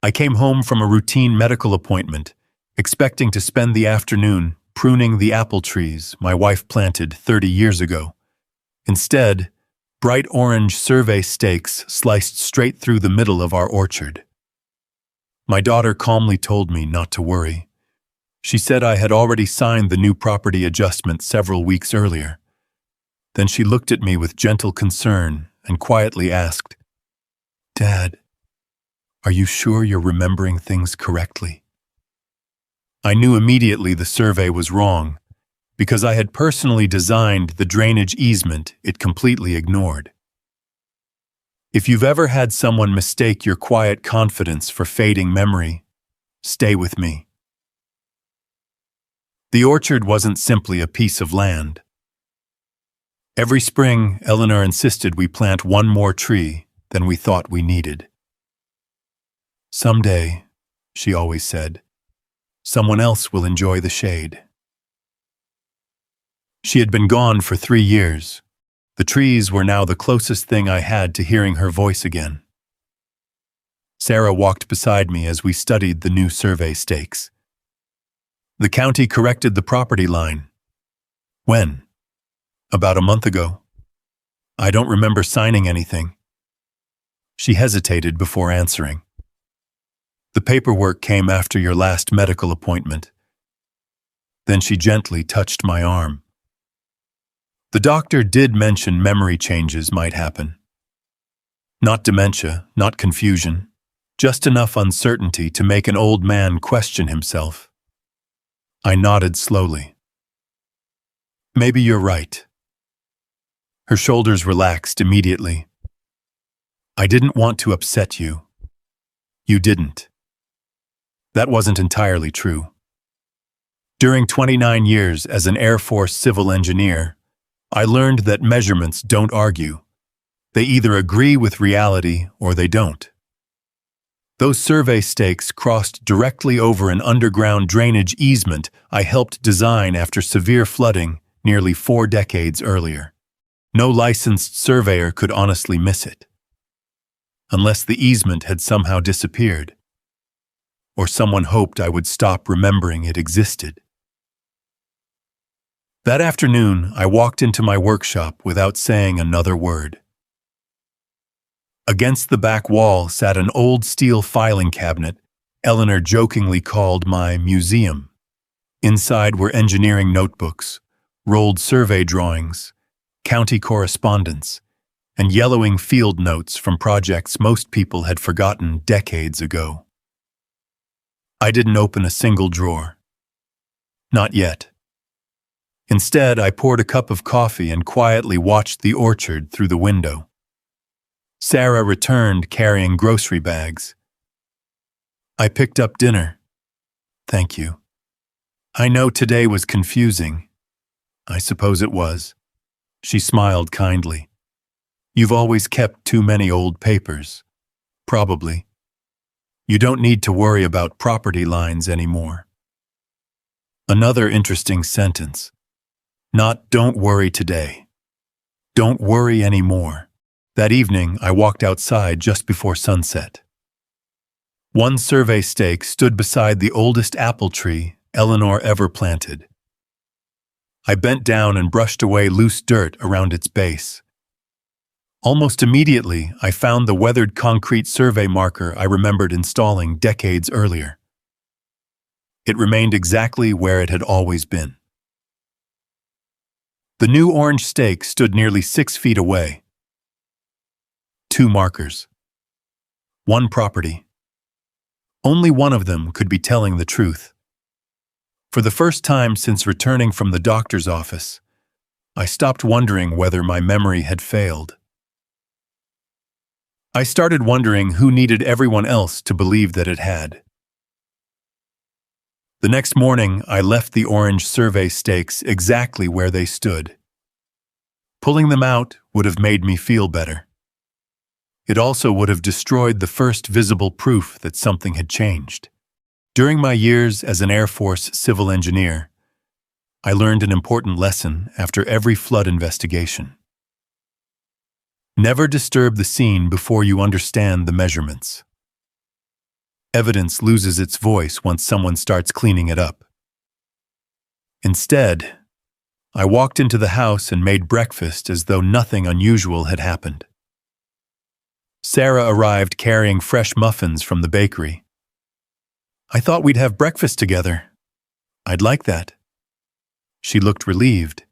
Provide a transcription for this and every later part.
I came home from a routine medical appointment, expecting to spend the afternoon pruning the apple trees my wife planted 30 years ago. Instead, bright orange survey stakes sliced straight through the middle of our orchard. My daughter calmly told me not to worry. She said I had already signed the new property adjustment several weeks earlier. Then she looked at me with gentle concern and quietly asked, "Dad, are you sure you're remembering things correctly?" I knew immediately the survey was wrong, because I had personally designed the drainage easement it completely ignored. If you've ever had someone mistake your quiet confidence for fading memory, stay with me. The orchard wasn't simply a piece of land. Every spring, Eleanor insisted we plant one more tree than we thought we needed. "Someday," she always said, "someone else will enjoy the shade." She had been gone for 3 years. The trees were now the closest thing I had to hearing her voice again. Sarah walked beside me as we studied the new survey stakes. "The county corrected the property line." "When?" "About a month ago." "I don't remember signing anything." She hesitated before answering. "The paperwork came after your last medical appointment." Then she gently touched my arm. "The doctor did mention memory changes might happen. Not dementia, not confusion, just enough uncertainty to make an old man question himself." I nodded slowly. "Maybe you're right." Her shoulders relaxed immediately. "I didn't want to upset you." "You didn't." That wasn't entirely true. During 29 years as an Air Force civil engineer, I learned that measurements don't argue. They either agree with reality or they don't. Those survey stakes crossed directly over an underground drainage easement I helped design after severe flooding nearly 4 decades earlier. No licensed surveyor could honestly miss it. Unless the easement had somehow disappeared, or someone hoped I would stop remembering it existed. That afternoon, I walked into my workshop without saying another word. Against the back wall sat an old steel filing cabinet Eleanor jokingly called my museum. Inside were engineering notebooks, rolled survey drawings, county correspondence, and yellowing field notes from projects most people had forgotten decades ago. I didn't open a single drawer. Not yet. Instead, I poured a cup of coffee and quietly watched the orchard through the window. Sarah returned carrying grocery bags. "I picked up dinner." "Thank you." "I know today was confusing." "I suppose it was." She smiled kindly. "You've always kept too many old papers." "Probably." "You don't need to worry about property lines anymore." Another interesting sentence. Not "don't worry today." Don't worry anymore. That evening, I walked outside just before sunset. One survey stake stood beside the oldest apple tree Eleanor ever planted. I bent down and brushed away loose dirt around its base. Almost immediately, I found the weathered concrete survey marker I remembered installing decades earlier. It remained exactly where it had always been. The new orange stake stood nearly 6 feet away. 2 markers. 1 property. Only one of them could be telling the truth. For the first time since returning from the doctor's office, I stopped wondering whether my memory had failed. I started wondering who needed everyone else to believe that it had. The next morning, I left the orange survey stakes exactly where they stood. Pulling them out would have made me feel better. It also would have destroyed the first visible proof that something had changed. During my years as an Air Force civil engineer, I learned an important lesson after every flood investigation. Never disturb the scene before you understand the measurements. Evidence loses its voice once someone starts cleaning it up. Instead, I walked into the house and made breakfast as though nothing unusual had happened. Sarah arrived carrying fresh muffins from the bakery. "I thought we'd have breakfast together. I'd like that." She looked relieved.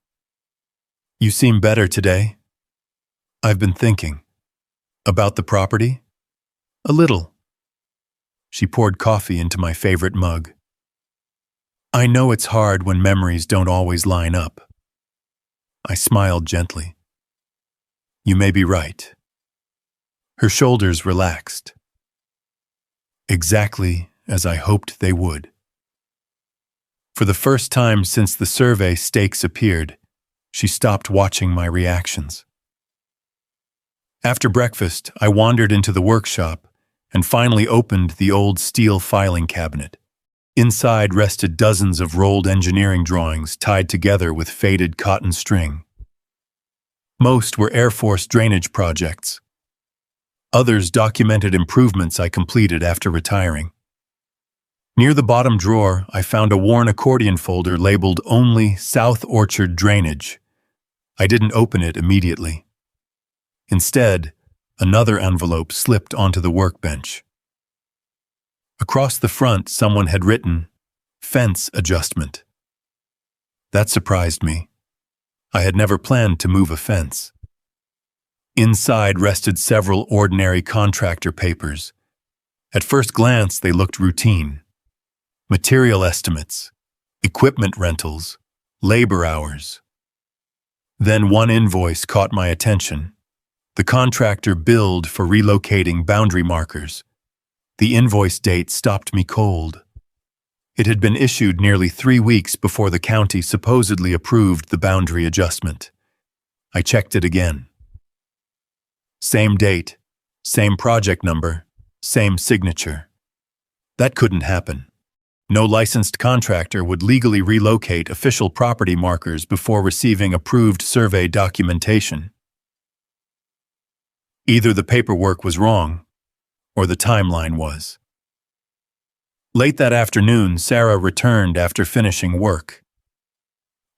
"You seem better today." "I've been thinking." "About the property?" "A little." She poured coffee into my favorite mug. "I know it's hard when memories don't always line up." I smiled gently. "You may be right." Her shoulders relaxed. Exactly as I hoped they would. For the first time since the survey stakes appeared, she stopped watching my reactions. After breakfast, I wandered into the workshop and finally opened the old steel filing cabinet. Inside rested dozens of rolled engineering drawings tied together with faded cotton string. Most were Air Force drainage projects. Others documented improvements I completed after retiring. Near the bottom drawer, I found a worn accordion folder labeled only South Orchard Drainage. I didn't open it immediately. Instead, another envelope slipped onto the workbench. Across the front, someone had written, "Fence adjustment." That surprised me. I had never planned to move a fence. Inside rested several ordinary contractor papers. At first glance, they looked routine. Material estimates, equipment rentals, labor hours. Then one invoice caught my attention. The contractor billed for relocating boundary markers. The invoice date stopped me cold. It had been issued nearly 3 weeks before the county supposedly approved the boundary adjustment. I checked it again. Same date, same project number, same signature. That couldn't happen. No licensed contractor would legally relocate official property markers before receiving approved survey documentation. Either the paperwork was wrong, or the timeline was. Late that afternoon, Sarah returned after finishing work.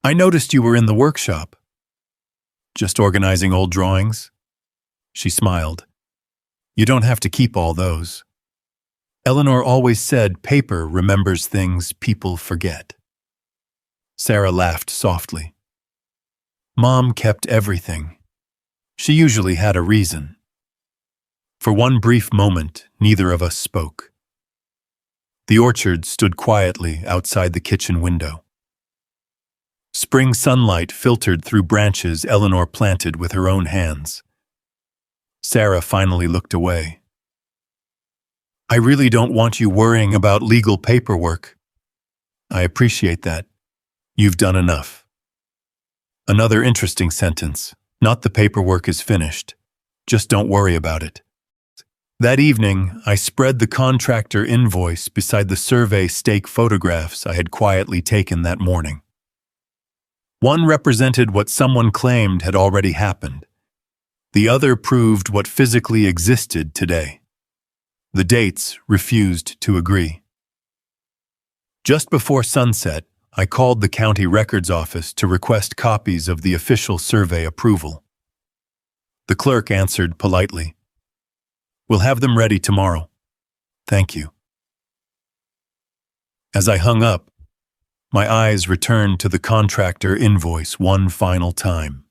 "I noticed you were in the workshop." "Just organizing old drawings?" She smiled. "You don't have to keep all those. Eleanor always said paper remembers things people forget." Sarah laughed softly. "Mom kept everything. She usually had a reason." For one brief moment, neither of us spoke. The orchard stood quietly outside the kitchen window. Spring sunlight filtered through branches Eleanor planted with her own hands. Sarah finally looked away. "I really don't want you worrying about legal paperwork." "I appreciate that. You've done enough." Another interesting sentence. Not the paperwork is finished. Just don't worry about it. That evening, I spread the contractor invoice beside the survey stake photographs I had quietly taken that morning. One represented what someone claimed had already happened. The other proved what physically existed today. The dates refused to agree. Just before sunset, I called the county records office to request copies of the official survey approval. The clerk answered politely, "We'll have them ready tomorrow. Thank you." As I hung up, my eyes returned to the contractor invoice one final time.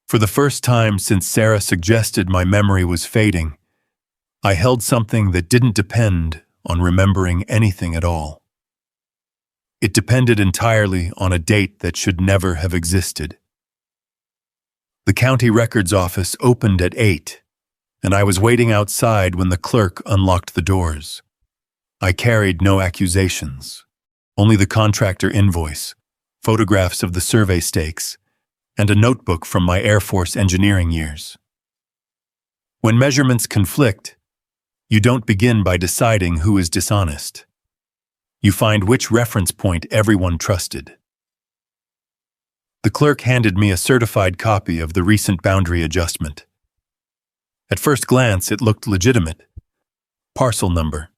For the first time since Sarah suggested my memory was fading, I held something that didn't depend on remembering anything at all. It depended entirely on a date that should never have existed. The county records office opened at 8, and I was waiting outside when the clerk unlocked the doors. I carried no accusations, only the contractor invoice, photographs of the survey stakes, and a notebook from my Air Force engineering years. When measurements conflict, you don't begin by deciding who is dishonest. You find which reference point everyone trusted. The clerk handed me a certified copy of the recent boundary adjustment. At first glance, it looked legitimate. Parcel number.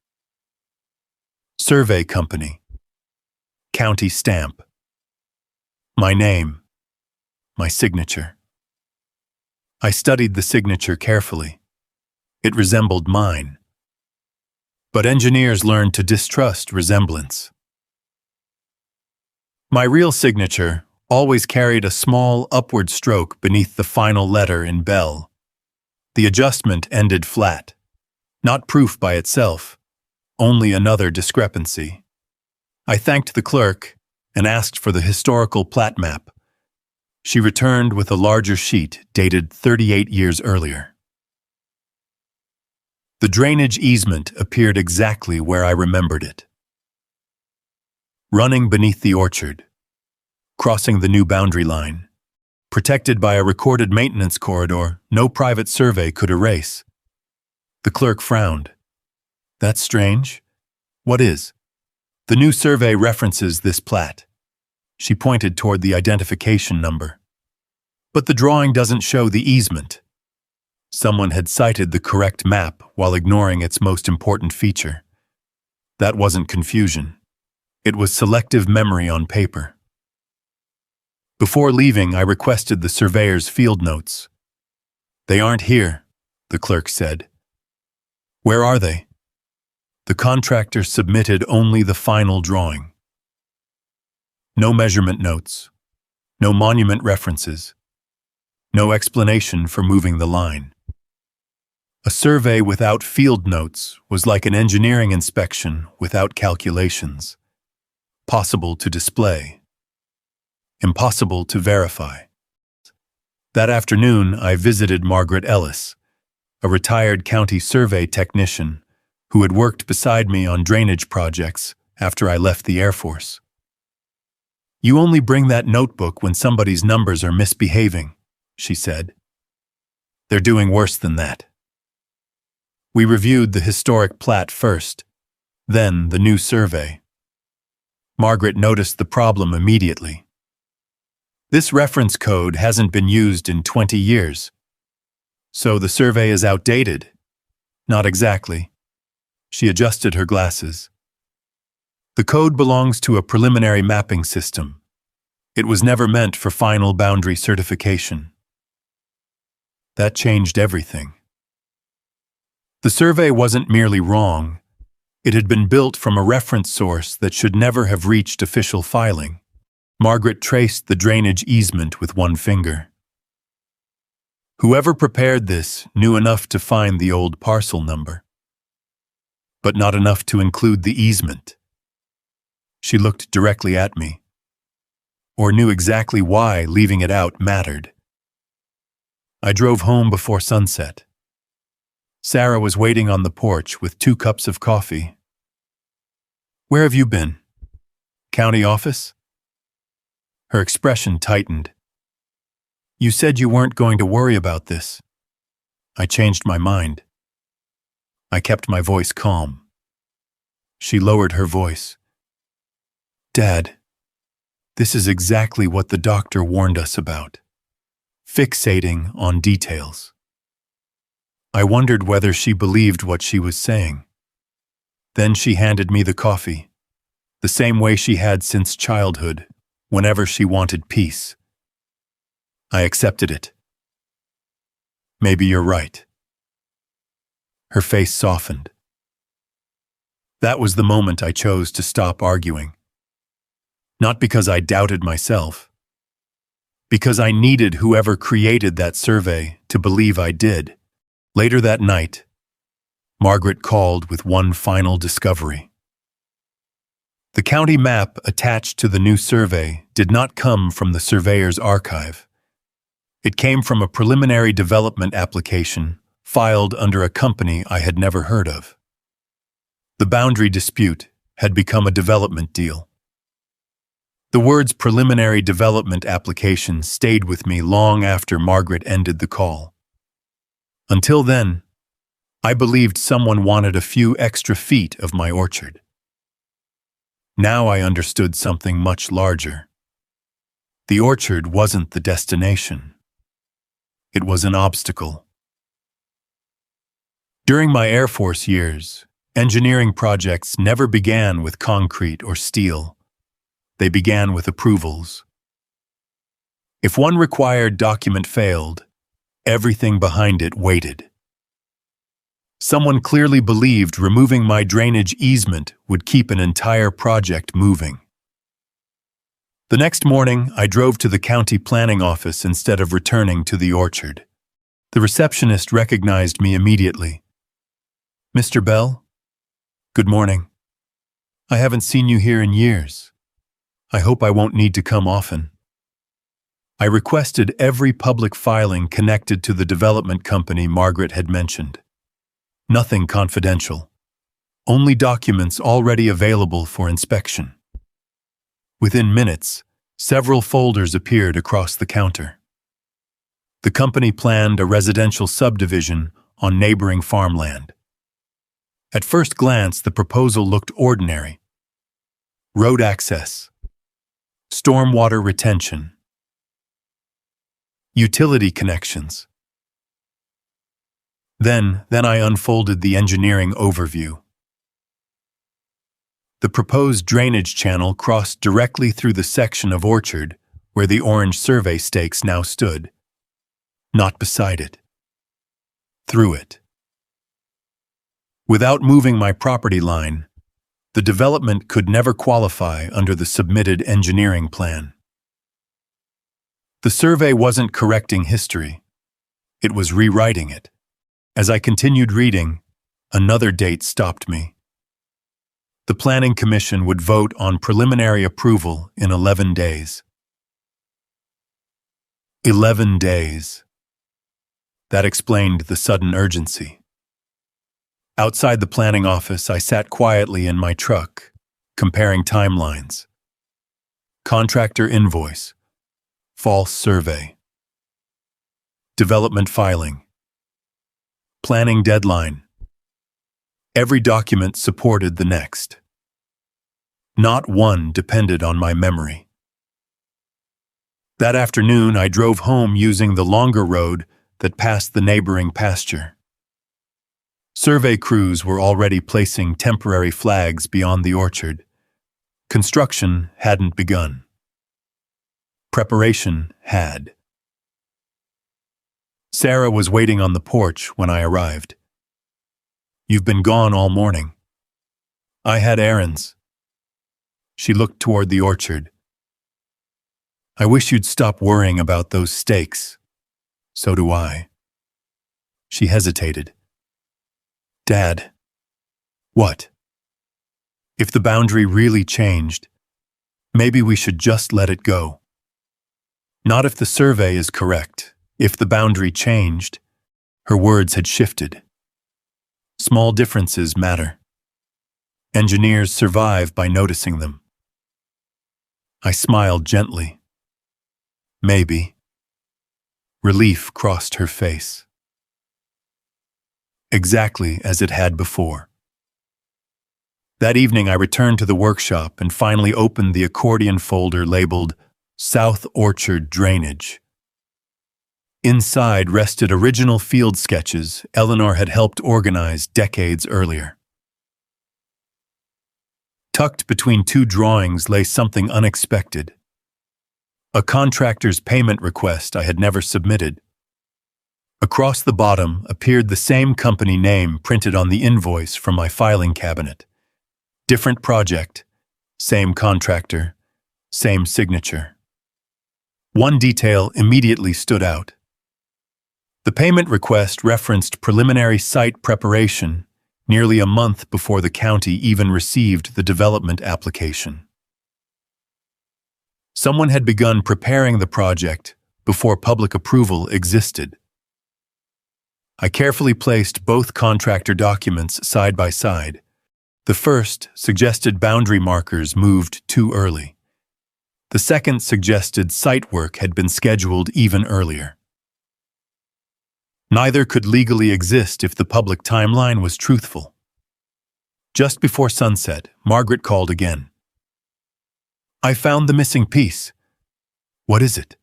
Survey company. County stamp. My name. My signature. I studied the signature carefully. It resembled mine. But engineers learned to distrust resemblance. My real signature always carried a small upward stroke beneath the final letter in bell. The adjustment ended flat. Not proof by itself, only another discrepancy. I thanked the clerk and asked for the historical plat map. She returned with a larger sheet dated 38 years earlier. The drainage easement appeared exactly where I remembered it. Running beneath the orchard, crossing the new boundary line, protected by a recorded maintenance corridor no private survey could erase. The clerk frowned. That's strange. What is? The new survey references this plat. She pointed toward the identification number. But the drawing doesn't show the easement. Someone had cited the correct map while ignoring its most important feature. That wasn't confusion. It was selective memory on paper. Before leaving, I requested the surveyor's field notes. They aren't here, the clerk said. Where are they? The contractor submitted only the final drawing. No measurement notes, no monument references, no explanation for moving the line. A survey without field notes was like an engineering inspection without calculations. Possible to display, impossible to verify. That afternoon, I visited Margaret Ellis, a retired county survey technician who had worked beside me on drainage projects after I left the Air Force. You only bring that notebook when somebody's numbers are misbehaving, she said. They're doing worse than that. We reviewed the historic plat first, then the new survey. Margaret noticed the problem immediately. This reference code hasn't been used in 20 years. So the survey is outdated? Not exactly. She adjusted her glasses. The code belongs to a preliminary mapping system. It was never meant for final boundary certification. That changed everything. The survey wasn't merely wrong. It had been built from a reference source that should never have reached official filing. Margaret traced the drainage easement with one finger. Whoever prepared this knew enough to find the old parcel number, but not enough to include the easement. She looked directly at me, or knew exactly why leaving it out mattered. I drove home before sunset. Sarah was waiting on the porch with 2 cups of coffee. Where have you been? County office? Her expression tightened. You said you weren't going to worry about this. I changed my mind. I kept my voice calm. She lowered her voice. Dad, this is exactly what the doctor warned us about. Fixating on details. I wondered whether she believed what she was saying. Then she handed me the coffee, the same way she had since childhood, whenever she wanted peace. I accepted it. Maybe you're right. Her face softened. That was the moment I chose to stop arguing. Not because I doubted myself, because I needed whoever created that survey to believe I did. Later that night, Margaret called with one final discovery. The county map attached to the new survey did not come from the surveyor's archive. It came from a preliminary development application filed under a company I had never heard of. The boundary dispute had become a development deal. The words preliminary development application stayed with me long after Margaret ended the call. Until then, I believed someone wanted a few extra feet of my orchard. Now I understood something much larger. The orchard wasn't the destination. It was an obstacle. During my Air Force years, engineering projects never began with concrete or steel. They began with approvals. If one required document failed, everything behind it waited. Someone clearly believed removing my drainage easement would keep an entire project moving. The next morning, I drove to the county planning office instead of returning to the orchard. The receptionist recognized me immediately. "Mr. Bell? Good morning. I haven't seen you here in years. I hope I won't need to come often." I requested every public filing connected to the development company Margaret had mentioned. Nothing confidential. Only documents already available for inspection. Within minutes, several folders appeared across the counter. The company planned a residential subdivision on neighboring farmland. At first glance, the proposal looked ordinary. Road access, stormwater retention, utility connections. Then I unfolded the engineering overview. The proposed drainage channel crossed directly through the section of orchard where the orange survey stakes now stood. Not beside it. Through it. Without moving my property line, the development could never qualify under the submitted engineering plan. The survey wasn't correcting history. It was rewriting it. As I continued reading, another date stopped me. The Planning Commission would vote on preliminary approval in 11 days. 11 days. That explained the sudden urgency. Outside the planning office, I sat quietly in my truck, comparing timelines. Contractor invoice. False survey. Development filing. Planning deadline. Every document supported the next. Not one depended on my memory. That afternoon, I drove home using the longer road that passed the neighboring pasture. Survey crews were already placing temporary flags beyond the orchard. Construction hadn't begun. Preparation had. Sarah was waiting on the porch when I arrived. "You've been gone all morning." "I had errands." She looked toward the orchard. "I wish you'd stop worrying about those stakes." "So do I." She hesitated. "Dad." "What?" "If the boundary really changed, maybe we should just let it go." "Not if the survey is correct. If the boundary changed." Her words had shifted. Small differences matter. Engineers survive by noticing them. I smiled gently. Maybe. Relief crossed her face. Exactly as it had before. That evening I returned to the workshop and finally opened the accordion folder labeled South Orchard Drainage. Inside rested original field sketches Eleanor had helped organize decades earlier. Tucked between two drawings lay something unexpected. A contractor's payment request I had never submitted. Across the bottom appeared the same company name printed on the invoice from my filing cabinet. Different project, same contractor, same signature. One detail immediately stood out. The payment request referenced preliminary site preparation nearly a month before the county even received the development application. Someone had begun preparing the project before public approval existed. I carefully placed both contractor documents side by side. The first suggested boundary markers moved too early. The second suggested site work had been scheduled even earlier. Neither could legally exist if the public timeline was truthful. Just before sunset, Margaret called again. "I found the missing piece." "What is it?"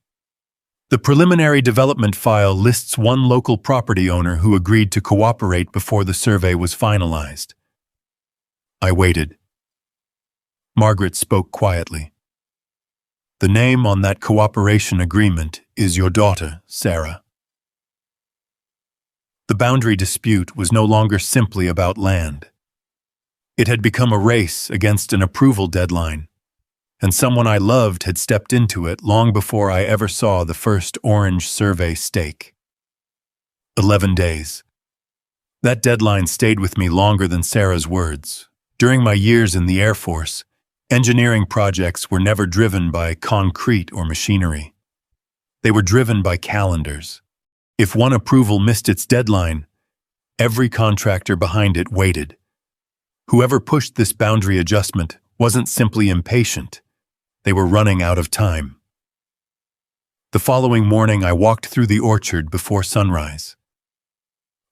The preliminary development file lists one local property owner who agreed to cooperate before the survey was finalized. I waited. Margaret spoke quietly. The name on that cooperation agreement is your daughter, Sarah. The boundary dispute was no longer simply about land. It had become a race against an approval deadline, and someone I loved had stepped into it long before I ever saw the first orange survey stake. 11 days. That deadline stayed with me longer than Sarah's words. During my years in the Air Force, engineering projects were never driven by concrete or machinery. They were driven by calendars. If one approval missed its deadline, every contractor behind it waited. Whoever pushed this boundary adjustment wasn't simply impatient. They were running out of time. The following morning, I walked through the orchard before sunrise.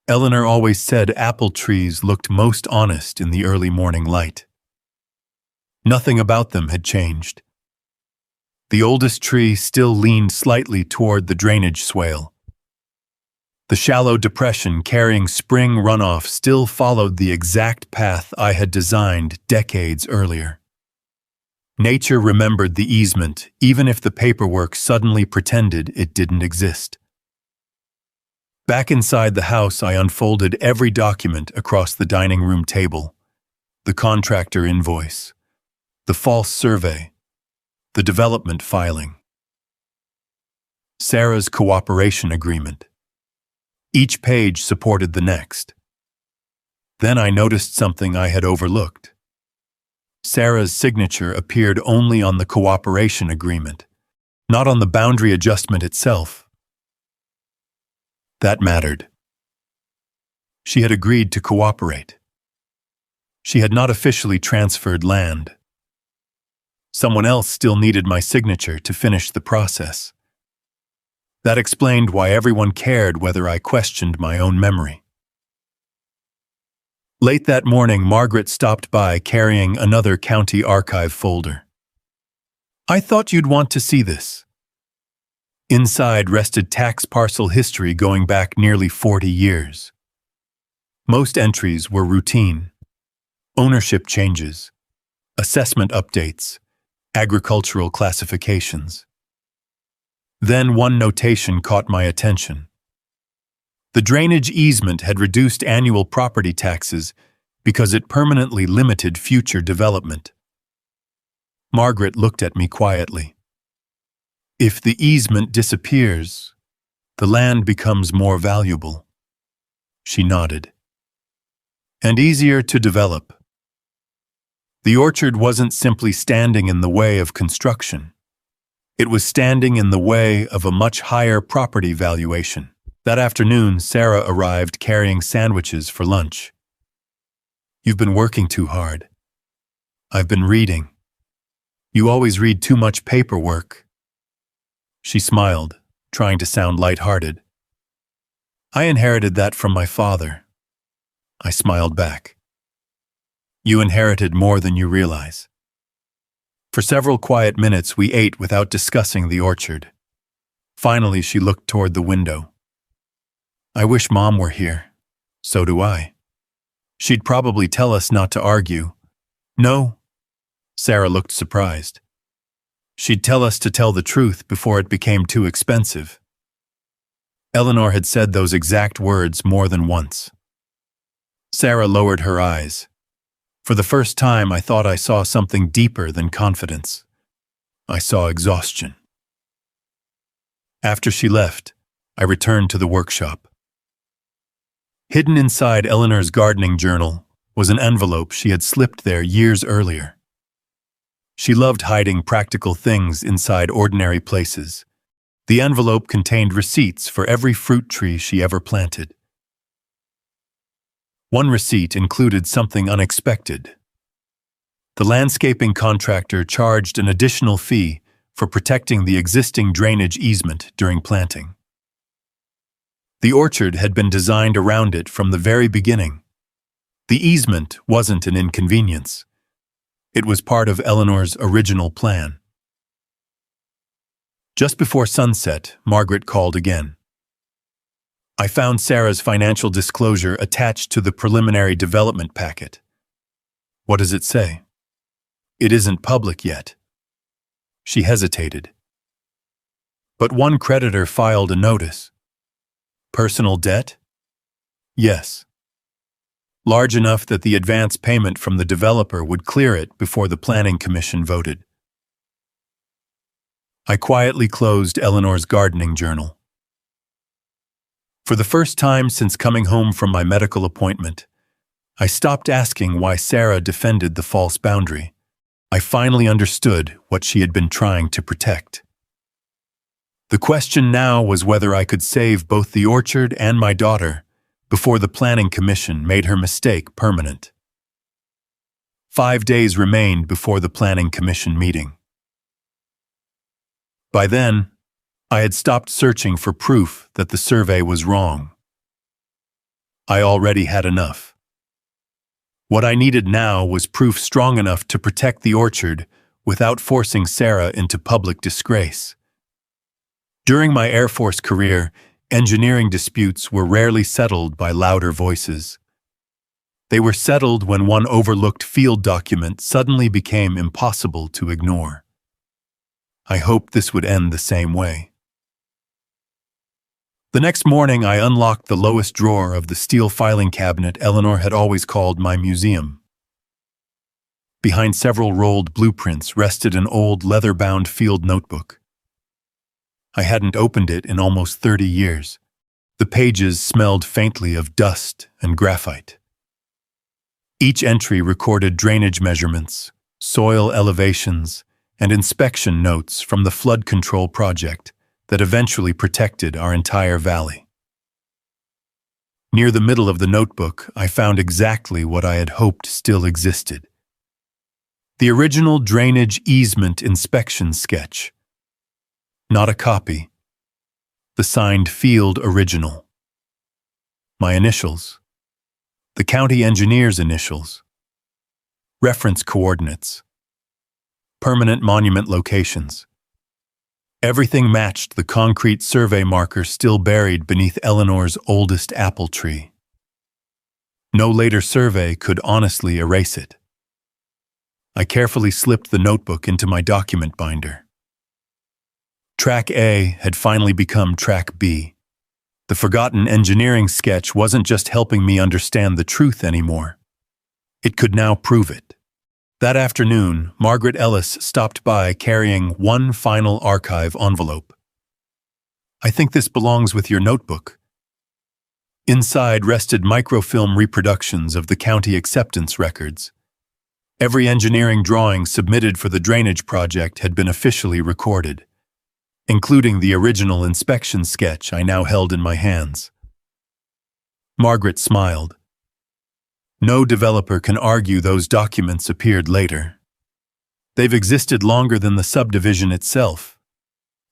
Eleanor always said apple trees looked most honest in the early morning light. Nothing about them had changed. The oldest tree still leaned slightly toward the drainage swale. The shallow depression carrying spring runoff still followed the exact path I had designed decades earlier. Nature remembered the easement, even if the paperwork suddenly pretended it didn't exist. Back inside the house, I unfolded every document across the dining room table: the contractor invoice, the false survey, the development filing, Sarah's cooperation agreement. Each page supported the next. Then I noticed something I had overlooked. Sarah's signature appeared only on the cooperation agreement, not on the boundary adjustment itself. That mattered. She had agreed to cooperate. She had not officially transferred land. Someone else still needed my signature to finish the process. That explained why everyone cared whether I questioned my own memory. Late that morning, Margaret stopped by carrying another county archive folder. "I thought you'd want to see this." Inside rested tax parcel history going back nearly 40 years. Most entries were routine: ownership changes, assessment updates, agricultural classifications. Then one notation caught my attention. The drainage easement had reduced annual property taxes because it permanently limited future development. Margaret looked at me quietly. "If the easement disappears, the land becomes more valuable." She nodded. "And easier to develop." The orchard wasn't simply standing in the way of construction. It was standing in the way of a much higher property valuation. That afternoon, Sarah arrived carrying sandwiches for lunch. "You've been working too hard." "I've been reading." "You always read too much paperwork." She smiled, trying to sound lighthearted. "I inherited that from my father." I smiled back. "You inherited more than you realize." For several quiet minutes, we ate without discussing the orchard. Finally, she looked toward the window. "I wish Mom were here." "So do I." "She'd probably tell us not to argue." "No." Sarah looked surprised. "She'd tell us to tell the truth before it became too expensive." Eleanor had said those exact words more than once. Sarah lowered her eyes. For the first time, I thought I saw something deeper than confidence. I saw exhaustion. After she left, I returned to the workshop. Hidden inside Eleanor's gardening journal was an envelope she had slipped there years earlier. She loved hiding practical things inside ordinary places. The envelope contained receipts for every fruit tree she ever planted. One receipt included something unexpected. The landscaping contractor charged an additional fee for protecting the existing drainage easement during planting. The orchard had been designed around it from the very beginning. The easement wasn't an inconvenience. It was part of Eleanor's original plan. Just before sunset, Margaret called again. I found Sarah's financial disclosure attached to the preliminary development packet. What does it say? It isn't public yet. She hesitated. But one creditor filed a notice. Personal debt? Yes. Large enough that the advance payment from the developer would clear it before the Planning Commission voted. I quietly closed Eleanor's gardening journal. For the first time since coming home from my medical appointment, I stopped asking why Sarah defended the false boundary. I finally understood what she had been trying to protect. The question now was whether I could save both the orchard and my daughter before the Planning Commission made her mistake permanent. 5 days remained before the Planning Commission meeting. By then, I had stopped searching for proof that the survey was wrong. I already had enough. What I needed now was proof strong enough to protect the orchard without forcing Sarah into public disgrace. During my Air Force career, engineering disputes were rarely settled by louder voices. They were settled when one overlooked field document suddenly became impossible to ignore. I hoped this would end the same way. The next morning, I unlocked the lowest drawer of the steel filing cabinet Eleanor had always called my museum. Behind several rolled blueprints rested an old leather-bound field notebook. I hadn't opened it in almost 30 years. The pages smelled faintly of dust and graphite. Each entry recorded drainage measurements, soil elevations, and inspection notes from the flood control project that eventually protected our entire valley. Near the middle of the notebook, I found exactly what I had hoped still existed. The original drainage easement inspection sketch. Not a copy. The signed field original. My initials. The county engineer's initials. Reference coordinates. Permanent monument locations. Everything matched the concrete survey marker still buried beneath Eleanor's oldest apple tree. No later survey could honestly erase it. I carefully slipped the notebook into my document binder. Track A had finally become Track B. The forgotten engineering sketch wasn't just helping me understand the truth anymore. It could now prove it. That afternoon, Margaret Ellis stopped by carrying one final archive envelope. I think this belongs with your notebook. Inside rested microfilm reproductions of the county acceptance records. Every engineering drawing submitted for the drainage project had been officially recorded, including the original inspection sketch I now held in my hands. Margaret smiled. No developer can argue those documents appeared later. They've existed longer than the subdivision itself.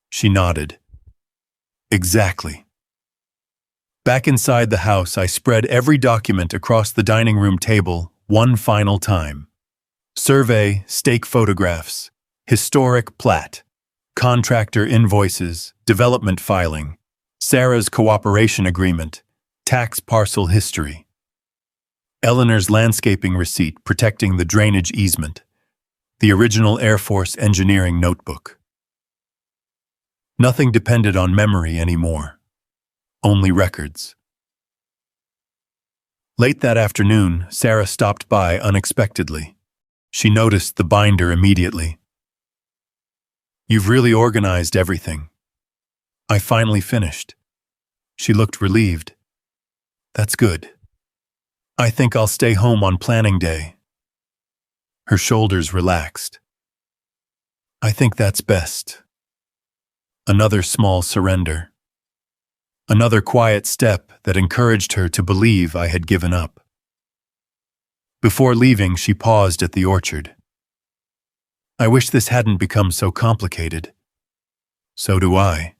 She nodded. Exactly. Back inside the house, I spread every document across the dining room table one final time. Survey, stake photographs, historic plat, contractor invoices, development filing, Sarah's cooperation agreement, tax parcel history. Eleanor's landscaping receipt protecting the drainage easement, the original Air Force engineering notebook. Nothing depended on memory anymore, only records. Late that afternoon, Sarah stopped by unexpectedly. She noticed the binder immediately. You've really organized everything. I finally finished. She looked relieved. That's good. I think I'll stay home on planning day. Her shoulders relaxed. I think that's best. Another small surrender. Another quiet step that encouraged her to believe I had given up. Before leaving, she paused at the orchard. I wish this hadn't become so complicated. So do I.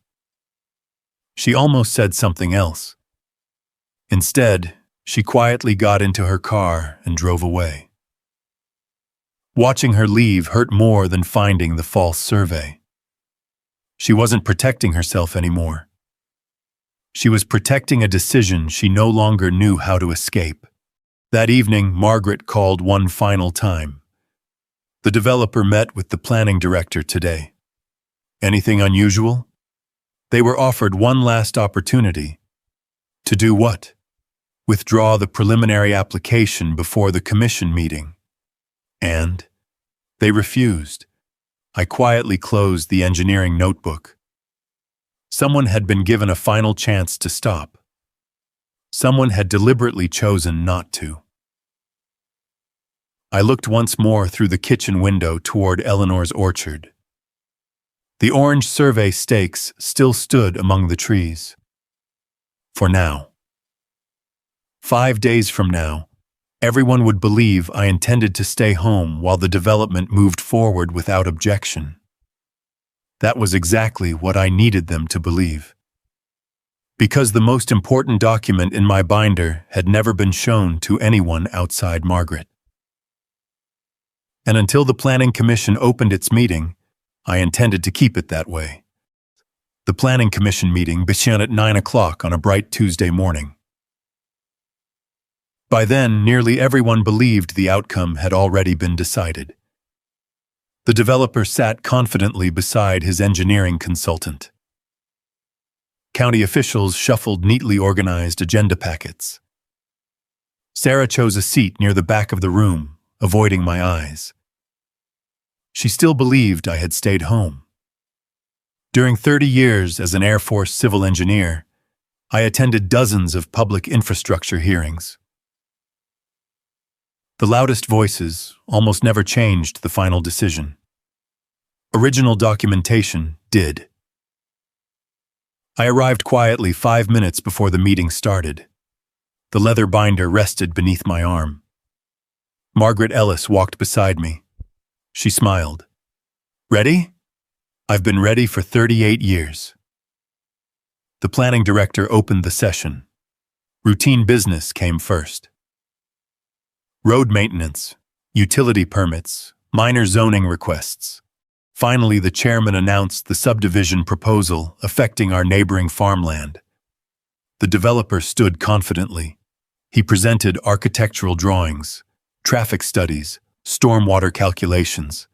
She almost said something else. Instead, she quietly got into her car and drove away. Watching her leave hurt more than finding the false survey. She wasn't protecting herself anymore. She was protecting a decision she no longer knew how to escape. That evening, Margaret called one final time. The developer met with the planning director today. Anything unusual? They were offered one last opportunity. To do what? Withdraw the preliminary application before the commission meeting. And they refused. I quietly closed the engineering notebook. Someone had been given a final chance to stop. Someone had deliberately chosen not to. I looked once more through the kitchen window toward Eleanor's orchard. The orange survey stakes still stood among the trees. For now. 5 days from now, everyone would believe I intended to stay home while the development moved forward without objection. That was exactly what I needed them to believe. Because the most important document in my binder had never been shown to anyone outside Margaret. And until the Planning Commission opened its meeting, I intended to keep it that way. The Planning Commission meeting began at 9 o'clock on a bright Tuesday morning. By then, nearly everyone believed the outcome had already been decided. The developer sat confidently beside his engineering consultant. County officials shuffled neatly organized agenda packets. Sarah chose a seat near the back of the room, avoiding my eyes. She still believed I had stayed home. During 30 years as an Air Force civil engineer, I attended dozens of public infrastructure hearings. The loudest voices almost never changed the final decision. Original documentation did. I arrived quietly 5 minutes before the meeting started. The leather binder rested beneath my arm. Margaret Ellis walked beside me. She smiled. Ready? I've been ready for 38 years. The planning director opened the session. Routine business came first. Road maintenance, utility permits, minor zoning requests. Finally, the chairman announced the subdivision proposal affecting our neighboring farmland. The developer stood confidently. He presented architectural drawings, traffic studies, stormwater calculations,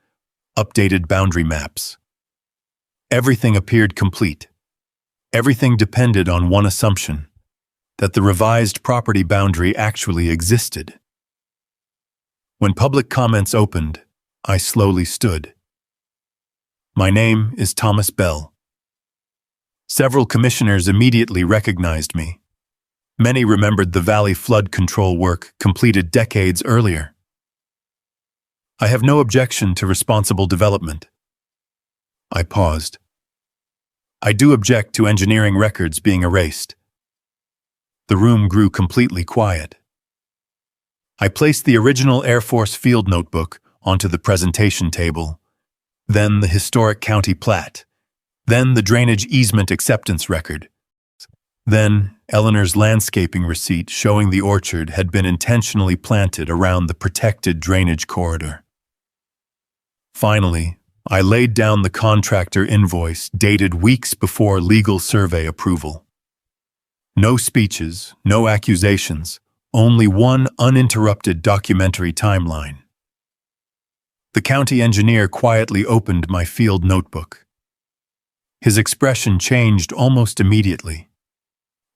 updated boundary maps. Everything appeared complete. Everything depended on one assumption, that the revised property boundary actually existed. When public comments opened, I slowly stood. My name is Thomas Bell. Several commissioners immediately recognized me. Many remembered the valley flood control work completed decades earlier. I have no objection to responsible development. I paused. I do object to engineering records being erased. The room grew completely quiet. I placed the original Air Force field notebook onto the presentation table, then the historic county plat, then the drainage easement acceptance record, then Eleanor's landscaping receipt showing the orchard had been intentionally planted around the protected drainage corridor. Finally, I laid down the contractor invoice dated weeks before legal survey approval. No speeches, no accusations, only one uninterrupted documentary timeline. The county engineer quietly opened my field notebook. His expression changed almost immediately.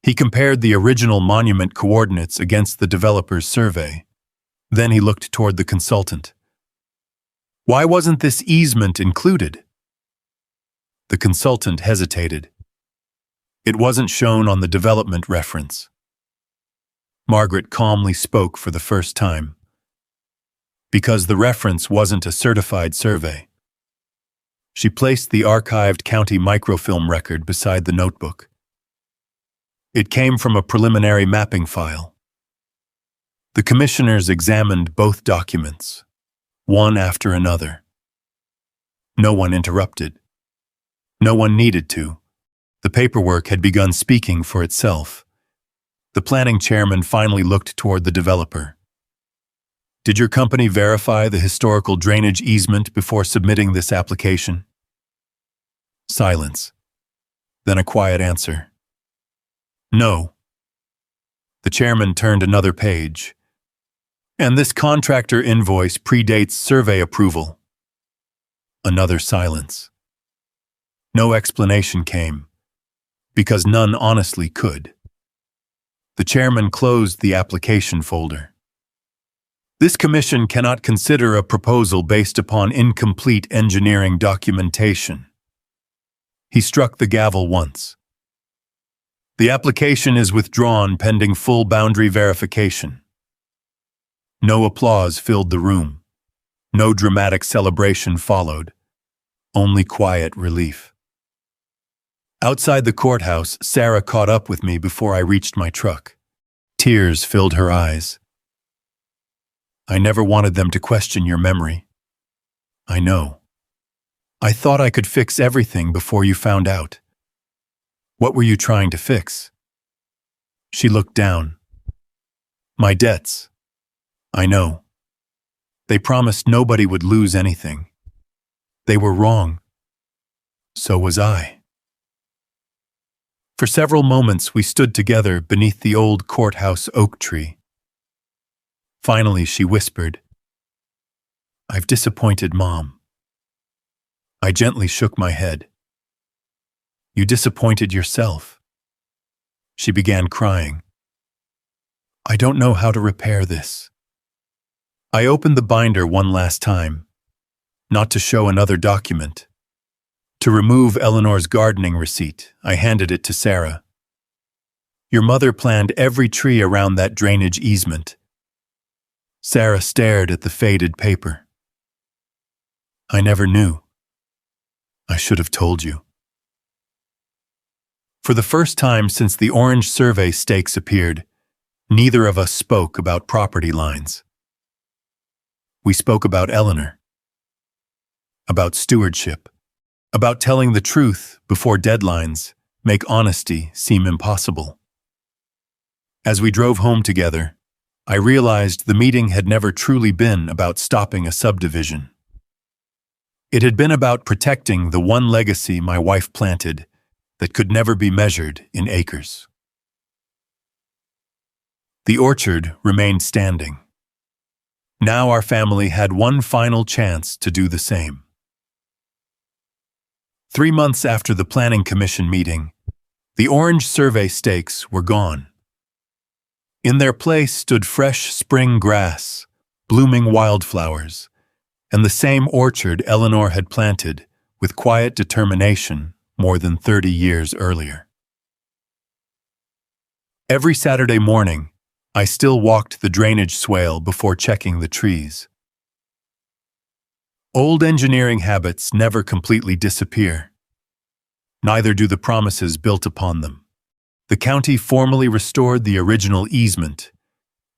He compared the original monument coordinates against the developer's survey. Then he looked toward the consultant. Why wasn't this easement included? The consultant hesitated. It wasn't shown on the development reference. Margaret calmly spoke for the first time. Because the reference wasn't a certified survey. She placed the archived county microfilm record beside the notebook. It came from a preliminary mapping file. The commissioners examined both documents, one after another. No one interrupted. No one needed to. The paperwork had begun speaking for itself. The planning chairman finally looked toward the developer. Did your company verify the historical drainage easement before submitting this application? Silence. Then a quiet answer. No. The chairman turned another page. And this contractor invoice predates survey approval. Another silence. No explanation came, because none honestly could. The chairman closed the application folder. This commission cannot consider a proposal based upon incomplete engineering documentation. He struck the gavel once. The application is withdrawn pending full boundary verification. No applause filled the room. No dramatic celebration followed. Only quiet relief. Outside the courthouse, Sarah caught up with me before I reached my truck. Tears filled her eyes. I never wanted them to question your memory. I know. I thought I could fix everything before you found out. What were you trying to fix? She looked down. My debts. I know. They promised nobody would lose anything. They were wrong. So was I. For several moments we stood together beneath the old courthouse oak tree. Finally she whispered, I've disappointed Mom. I gently shook my head. You disappointed yourself. She began crying. I don't know how to repair this. I opened the binder one last time, not to show another document. To remove Eleanor's gardening receipt, I handed it to Sarah. Your mother planned every tree around that drainage easement. Sarah stared at the faded paper. I never knew. I should have told you. For the first time since the orange survey stakes appeared, neither of us spoke about property lines. We spoke about Eleanor, about stewardship, about telling the truth before deadlines make honesty seem impossible. As we drove home together, I realized the meeting had never truly been about stopping a subdivision. It had been about protecting the one legacy my wife planted that could never be measured in acres. The orchard remained standing. Now our family had one final chance to do the same. 3 months after the Planning Commission meeting, the orange survey stakes were gone. In their place stood fresh spring grass, blooming wildflowers, and the same orchard Eleanor had planted with quiet determination more than 30 years earlier. Every Saturday morning, I still walked the drainage swale before checking the trees. Old engineering habits never completely disappear. Neither do the promises built upon them. The county formally restored the original easement,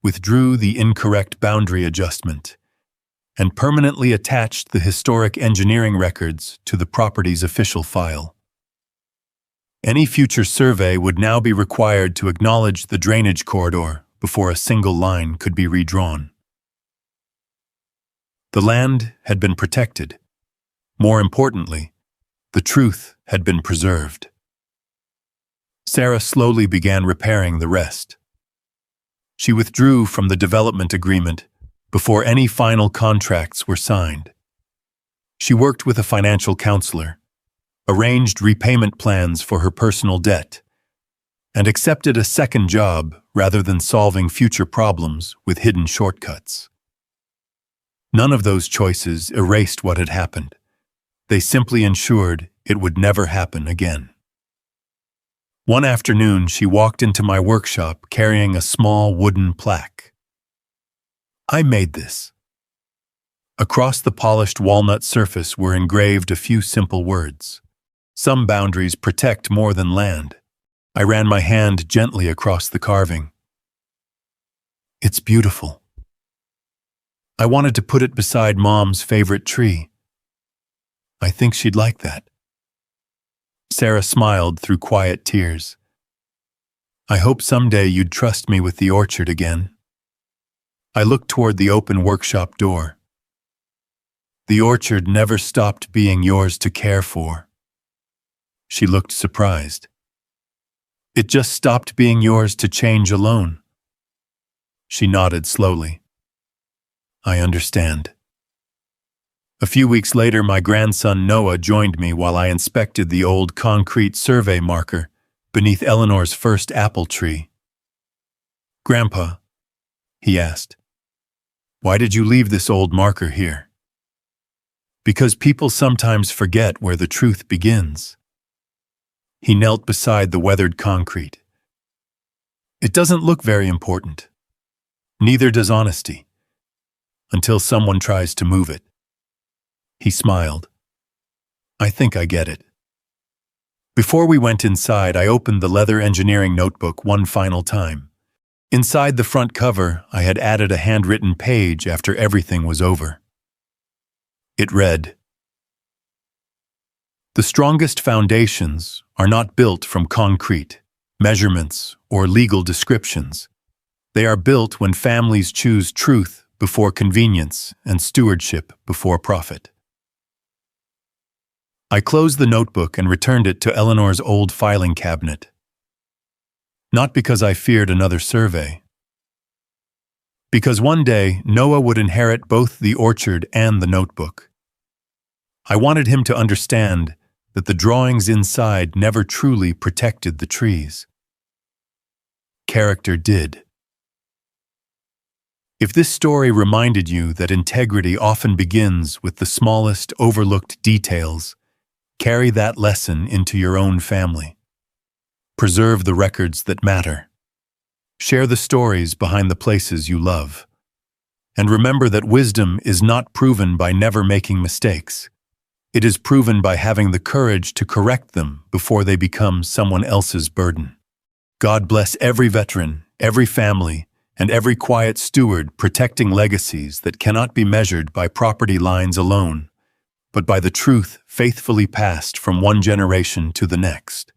withdrew the incorrect boundary adjustment, and permanently attached the historic engineering records to the property's official file. Any future survey would now be required to acknowledge the drainage corridor before a single line could be redrawn. The land had been protected. More importantly, the truth had been preserved. Sarah slowly began repairing the rest. She withdrew from the development agreement before any final contracts were signed. She worked with a financial counselor, arranged repayment plans for her personal debt, and accepted a second job rather than solving future problems with hidden shortcuts. None of those choices erased what had happened. They simply ensured it would never happen again. One afternoon, she walked into my workshop carrying a small wooden plaque. I made this. Across the polished walnut surface were engraved a few simple words. Some boundaries protect more than land. I ran my hand gently across the carving. It's beautiful. I wanted to put it beside Mom's favorite tree. I think she'd like that. Sarah smiled through quiet tears. I hope someday you'd trust me with the orchard again. I looked toward the open workshop door. The orchard never stopped being yours to care for. She looked surprised. It just stopped being yours to change alone. She nodded slowly. I understand. A few weeks later, my grandson Noah joined me while I inspected the old concrete survey marker beneath Eleanor's first apple tree. Grandpa, he asked, why did you leave this old marker here? Because people sometimes forget where the truth begins. He knelt beside the weathered concrete. It doesn't look very important. Neither does honesty. Until someone tries to move it. He smiled. I think I get it. Before we went inside, I opened the leather engineering notebook one final time. Inside the front cover, I had added a handwritten page after everything was over. It read, "The strongest foundations are not built from concrete, measurements, or legal descriptions. They are built when families choose truth before convenience and stewardship before profit." I closed the notebook and returned it to Eleanor's old filing cabinet. Not because I feared another survey. Because one day, Noah would inherit both the orchard and the notebook. I wanted him to understand that the drawings inside never truly protected the trees. Character did. If this story reminded you that integrity often begins with the smallest overlooked details, carry that lesson into your own family. Preserve the records that matter. Share the stories behind the places you love. And remember that wisdom is not proven by never making mistakes. It is proven by having the courage to correct them before they become someone else's burden. God bless every veteran, every family, and every quiet steward protecting legacies that cannot be measured by property lines alone, but by the truth faithfully passed from one generation to the next.